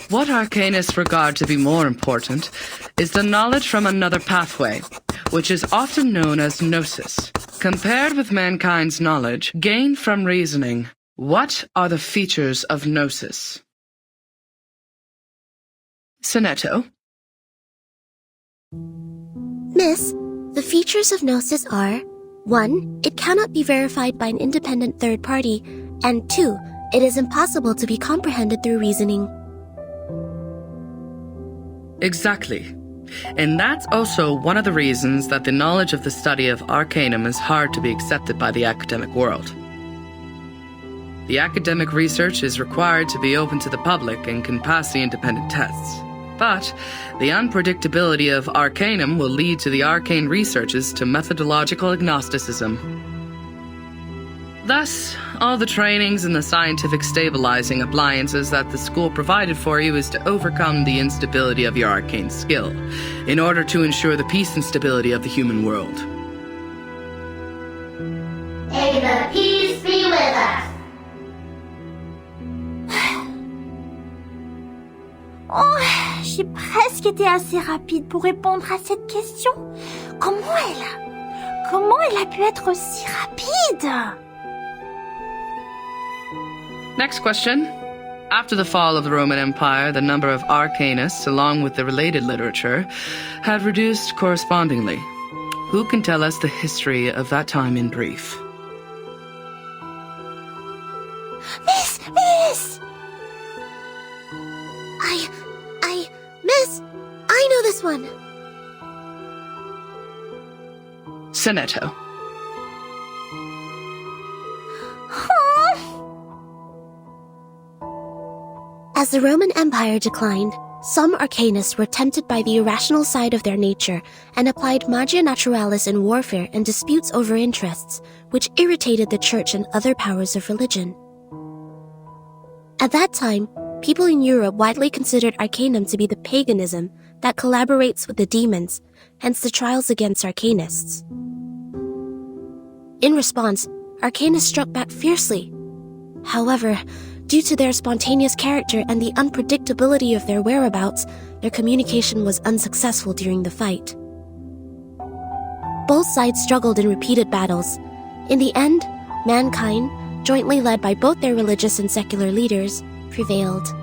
What arcanists regard to be more important is the knowledge from another pathway, which is often known as gnosis, compared with mankind's knowledge gained from reasoning. What are the features of gnosis? Sonetto. Miss, the features of gnosis are 1. It cannot be verified by an independent third party, and 2. It is impossible to be comprehended through reasoning. Exactly. And that's also one of the reasons that the knowledge of the study of arcanum is hard to be accepted by the academic world. The academic research is required to be open to the public and can pass the independent tests. But the unpredictability of arcanum will lead to the arcane researches to methodological agnosticism. Thus, all the trainings and the scientific stabilizing appliances that the school provided for you is to overcome the instability of your arcane skill, in order to ensure the peace and stability of the human world. May the peace be with us. Oh, j'ai presque été assez rapide pour répondre à cette question. Comment elle a pu être aussi rapide? Next question. After the fall of the Roman Empire, the number of arcanists, along with the related literature, had reduced correspondingly. Who can tell us the history of that time in brief? Miss! Miss, I know this one. Sonetto. As the Roman Empire declined, some arcanists were tempted by the irrational side of their nature and applied magia naturalis in warfare and disputes over interests, which irritated the church and other powers of religion. At that time, people in Europe widely considered arcanum to be the paganism that collaborates with the demons, hence the trials against arcanists. In response, arcanists struck back fiercely. However, due to their spontaneous character and the unpredictability of their whereabouts, their communication was unsuccessful during the fight. Both sides struggled in repeated battles. In the end, mankind, jointly led by both their religious and secular leaders, prevailed.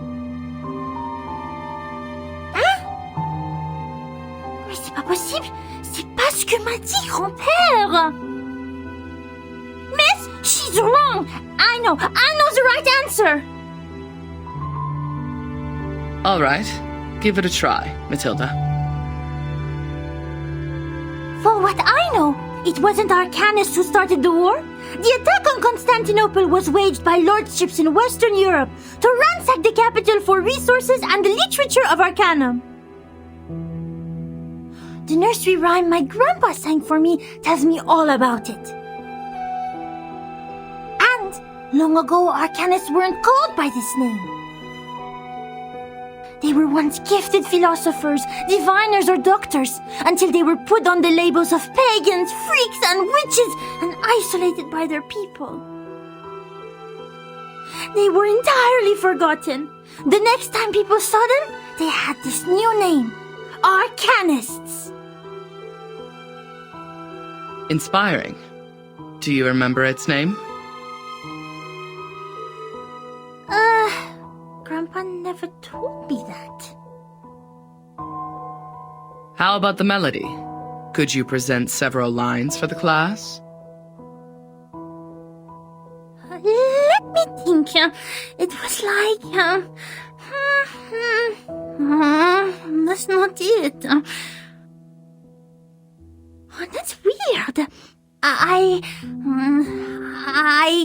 Mais c'est pas possible! C'est pas ce que m'a dit grand-père! Miss, she's wrong! I know the right answer! All right. Give it a try, Matilda. For what I know, it wasn't arcanists who started the war. The attack on Constantinople was waged by lordships in Western Europe to ransack the capital for resources and the literature of arcanum. The nursery rhyme my grandpa sang for me tells me all about it. And long ago, arcanists weren't called by this name. They were once gifted philosophers, diviners, or doctors, until they were put on the labels of pagans, freaks, and witches, and isolated by their people. They were entirely forgotten. The next time people saw them, they had this new name, Arcanists. Inspiring. Do you remember its name? Grandpa never told me that. How about the melody? Could you present several lines for the class? Let me think. It was like... that's not it. That's weird. I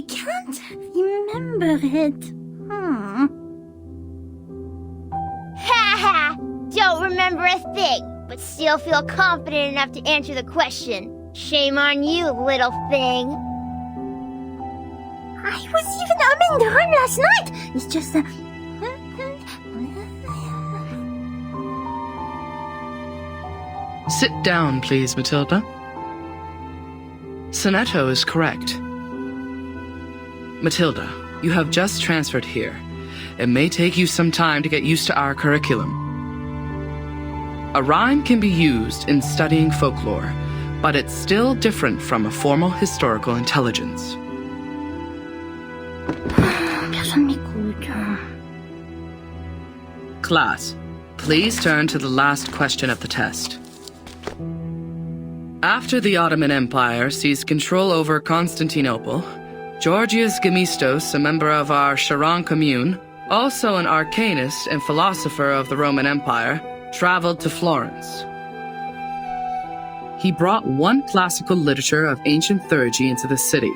can't remember it. Ha! Don't remember a thing, but still feel confident enough to answer the question. Shame on you, little thing. I was even humming the rhyme last night. It's just Sit down, please, Matilda. Sonetto is correct. Matilda, you have just transferred here. it may take you some time to get used to our curriculum. A rhyme can be used in studying folklore, but it's still different from a formal historical intelligence. Personne m'écoute. Class, please turn to the last question of the test. After the Ottoman Empire seized control over Constantinople, Georgius Gemistos, a member of our Charon commune, also an arcanist and philosopher of the Roman Empire, traveled to Florence. He brought one classical literature of ancient theurgy into the city,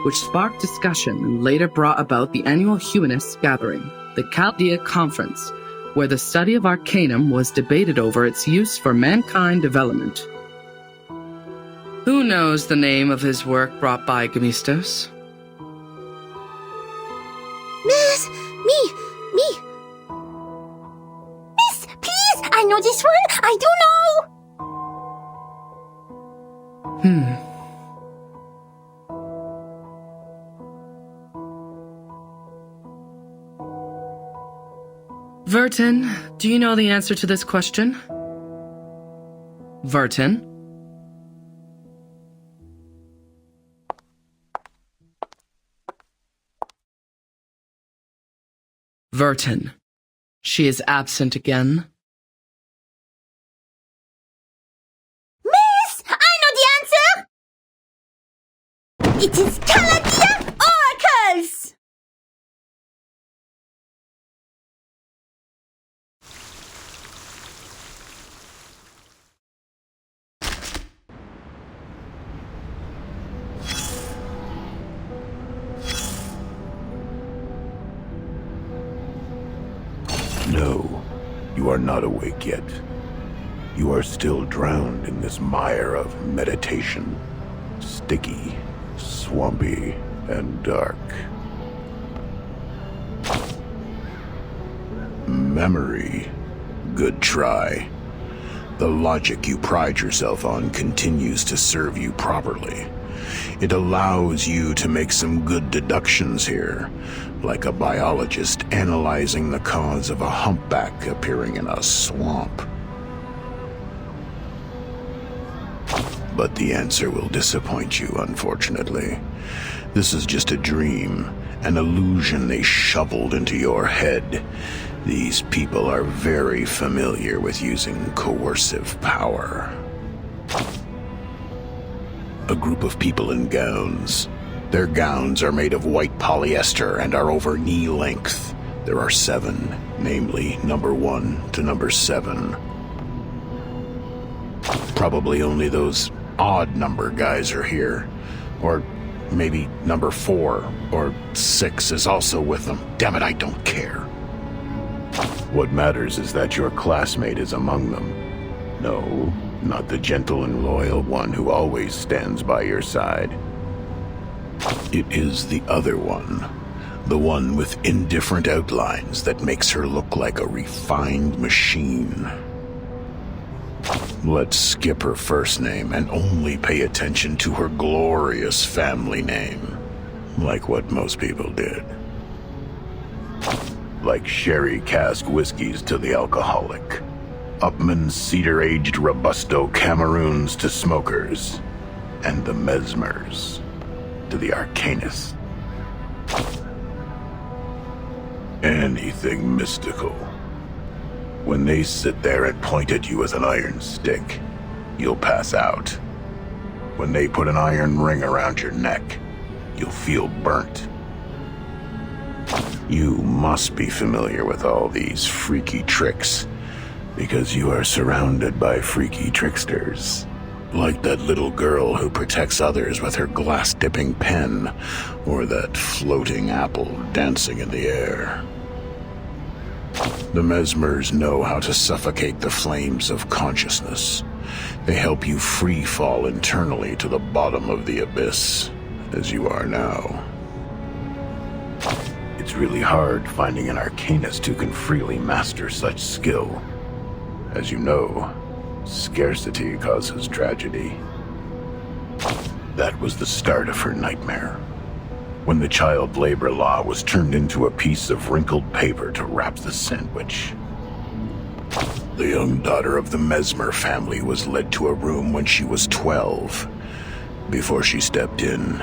which sparked discussion and later brought about the annual humanist gathering, the Chaldea Conference, where the study of Arcanum was debated over its use for mankind development. Who knows the name of his work brought by Gemistos? Miss, me. Miss, please! I know this one! I do know! Vertin, do you know the answer to this question? Vertin? Vertin. She is absent again. Miss! I know the answer! It is Chaldea oracles! No, you are not awake yet. You are still drowned in this mire of meditation. Sticky, swampy, and dark. Memory. Good try. The logic you pride yourself on continues to serve you properly. It allows you to make some good deductions here, like a biologist analyzing the cause of a humpback appearing in a swamp. But the answer will disappoint you, unfortunately. This is just a dream, an illusion they shoveled into your head. These people are very familiar with using coercive power. A group of people in gowns. Their gowns are made of white polyester and are over knee length. There are 7, namely number 1 to number 7. Probably only those odd number guys are here. Or maybe number 4 or 6 is also with them. Damn it, I don't care. What matters is that your classmate is among them. No, not the gentle and loyal one who always stands by your side. It is the other one. The one with indifferent outlines that makes her look like a refined machine. Let's skip her first name and only pay attention to her glorious family name. Like what most people did. Like sherry cask whiskeys to the alcoholic. Upman's cedar-aged Robusto Cameroons to smokers. And the Mesmers to the arcanists. Anything mystical. When they sit there and point at you with an iron stick, you'll pass out. When they put an iron ring around your neck, you'll feel burnt. You must be familiar with all these freaky tricks, because you are surrounded by freaky tricksters. Like that little girl who protects others with her glass-dipping pen, or that floating apple dancing in the air. The Mesmers know how to suffocate the flames of consciousness. They help you free fall internally to the bottom of the abyss, as you are now. It's really hard finding an arcanist who can freely master such skill. As you know, scarcity causes tragedy. That was the start of her nightmare. when the child labor law was turned into a piece of wrinkled paper to wrap the sandwich. The young daughter of the Mesmer family was led to a room when she was 12. Before she stepped in,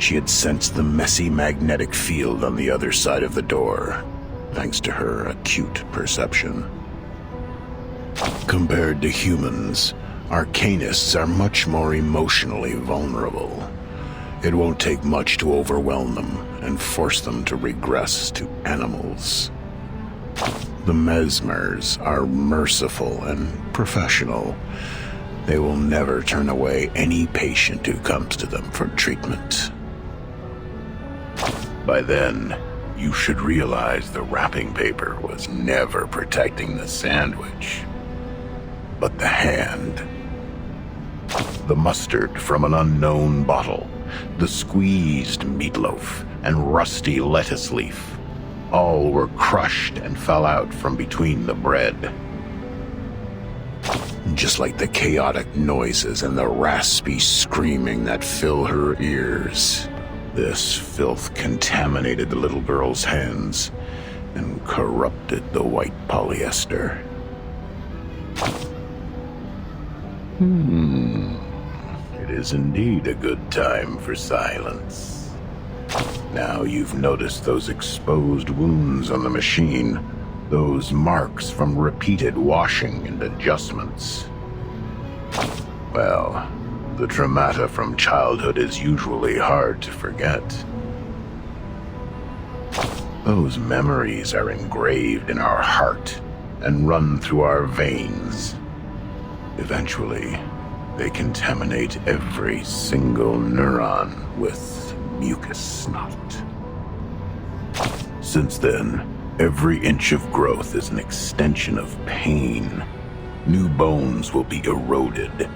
she had sensed the messy magnetic field on the other side of the door, thanks to her acute perception. Compared to humans, Arcanists are much more emotionally vulnerable. It won't take much to overwhelm them and force them to regress to animals. The Mesmers are merciful and professional. They will never turn away any patient who comes to them for treatment. By then, you should realize the wrapping paper was never protecting the sandwich, but the hand. The mustard from an unknown bottle, the squeezed meatloaf, and rusty lettuce leaf. All were crushed and fell out from between the bread. Just like the chaotic noises and the raspy screaming that fill her ears, this filth contaminated the little girl's hands and corrupted the white polyester. It is indeed a good time for silence. Now you've noticed those exposed wounds on the machine, those marks from repeated washing and adjustments. Well, the traumata from childhood is usually hard to forget. Those memories are engraved in our heart and run through our veins. Eventually, they contaminate every single neuron with mucus snot. Since then, every inch of growth is an extension of pain. New bones will be eroded,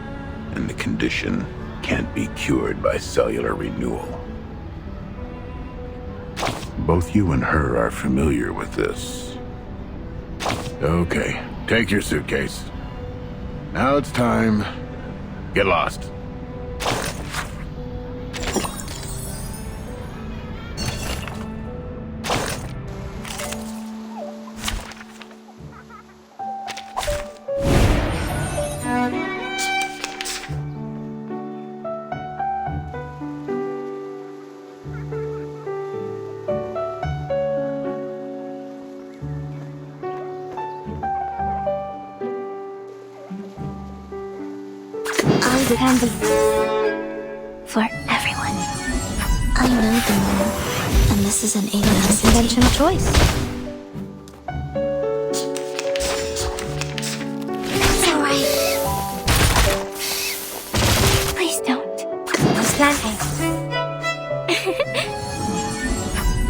and the condition can't be cured by cellular renewal. Both you and her are familiar with this. Okay, take your suitcase. Now it's time. Get lost. Candy. For everyone. I know them all, and this is an alien's intentional choice. It's alright. Please don't. Aslante.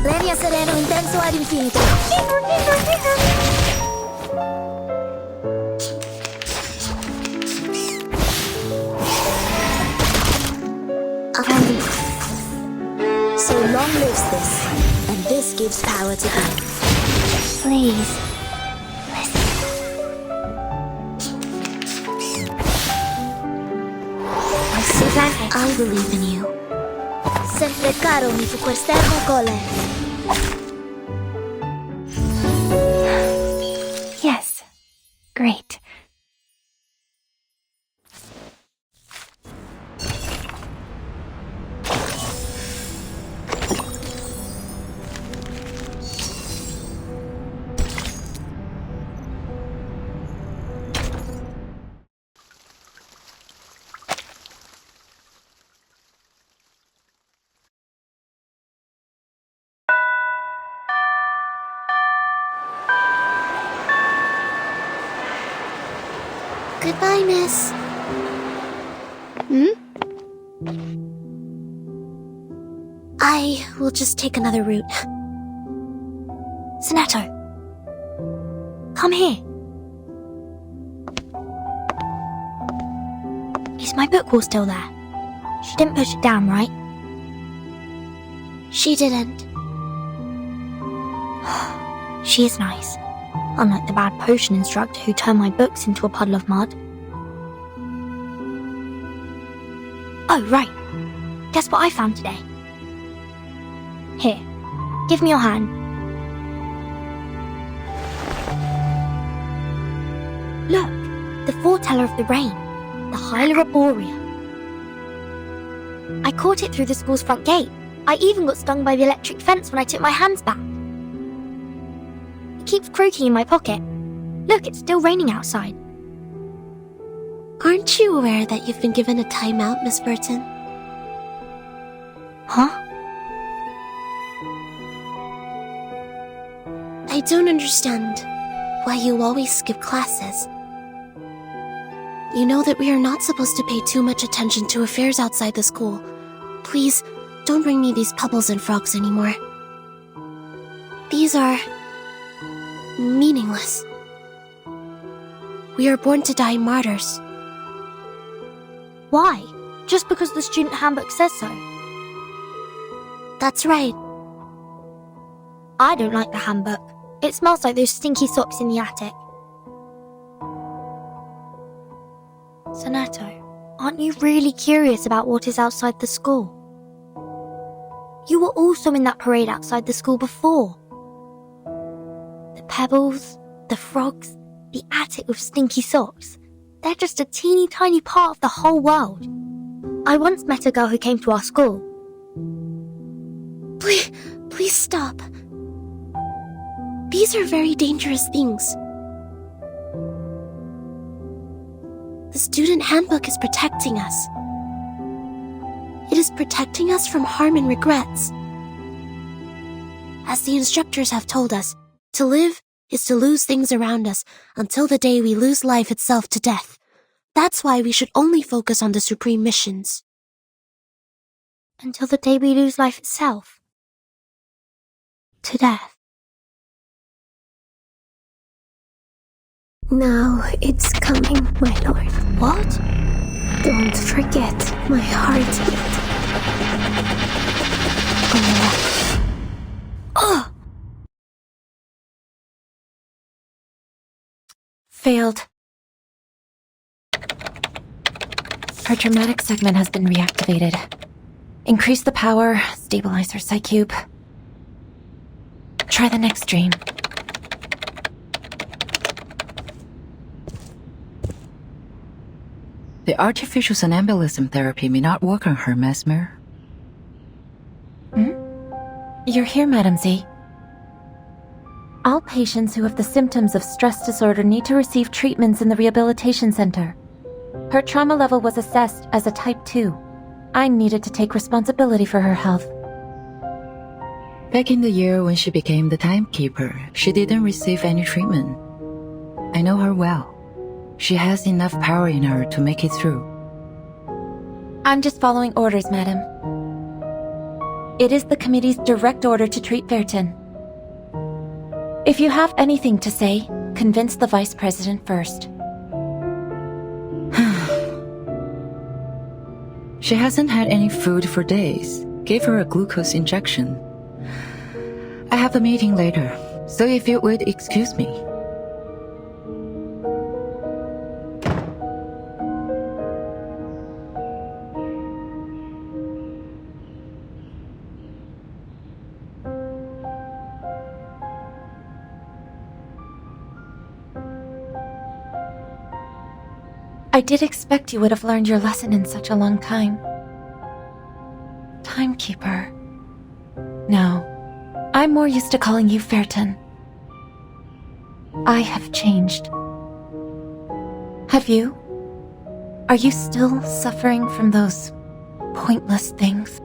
Lenia sereno intenso ad infinito. Candy. So long lives this, and this gives power to you. Please. Listen. I believe in you. Sempre caro mi fu quest'ermo cole. Yes. Great. Goodbye, miss. I will just take another route. Sonetto. Come here. Is my book all still there? She didn't push it down, right? She didn't. She is nice. Unlike the bad potion instructor who turned my books into a puddle of mud. Oh, right. Guess what I found today? Here, give me your hand. Look, the foreteller of the rain, the Hyla Arborea. I caught it through the school's front gate. I even got stung by the electric fence when I took my hands back. It keeps croaking in my pocket. Look, it's still raining outside. Aren't you aware that you've been given a timeout, Miss Burton? Huh? I don't understand why you always skip classes. You know that we are not supposed to pay too much attention to affairs outside the school. Please, don't bring me these pebbles and frogs anymore. These are meaningless. We are born to die martyrs. Why? Just because the student handbook says so? That's right. I don't like the handbook. It smells like those stinky socks in the attic. Sonato, aren't you really curious about what is outside the school? You were also in that parade outside the school before. The pebbles, the frogs, the attic with stinky socks. They're just a teeny tiny part of the whole world. I once met a girl who came to our school. Please stop. These are very dangerous things. The student handbook is protecting us. It is protecting us from harm and regrets. As the instructors have told us, to live is to lose things around us until the day we lose life itself to death. That's why we should only focus on the supreme missions. Until the day we lose life itself. To death. Now it's coming, my lord. What? Don't forget my heartbeat. Oh! Failed. Her traumatic segment has been reactivated. Increase the power, stabilize her psych cube. Try the next dream. The artificial somnambulism therapy may not work on her, Mesmer. You're here, Madam Z. All patients who have the symptoms of stress disorder need to receive treatments in the rehabilitation center. Her trauma level was assessed as a type 2. I needed to take responsibility for her health. Back in the year when she became the timekeeper, she didn't receive any treatment. I know her well. She has enough power in her to make it through. I'm just following orders, madam. It is the committee's direct order to treat Vertin. If you have anything to say, convince the vice president first. She hasn't had any food for days. Gave her a glucose injection. I have a meeting later, so if you would excuse me. I did expect you would have learned your lesson in such a long time. Timekeeper. No, I'm more used to calling you Vertin. I have changed. Have you? Are you still suffering from those pointless things?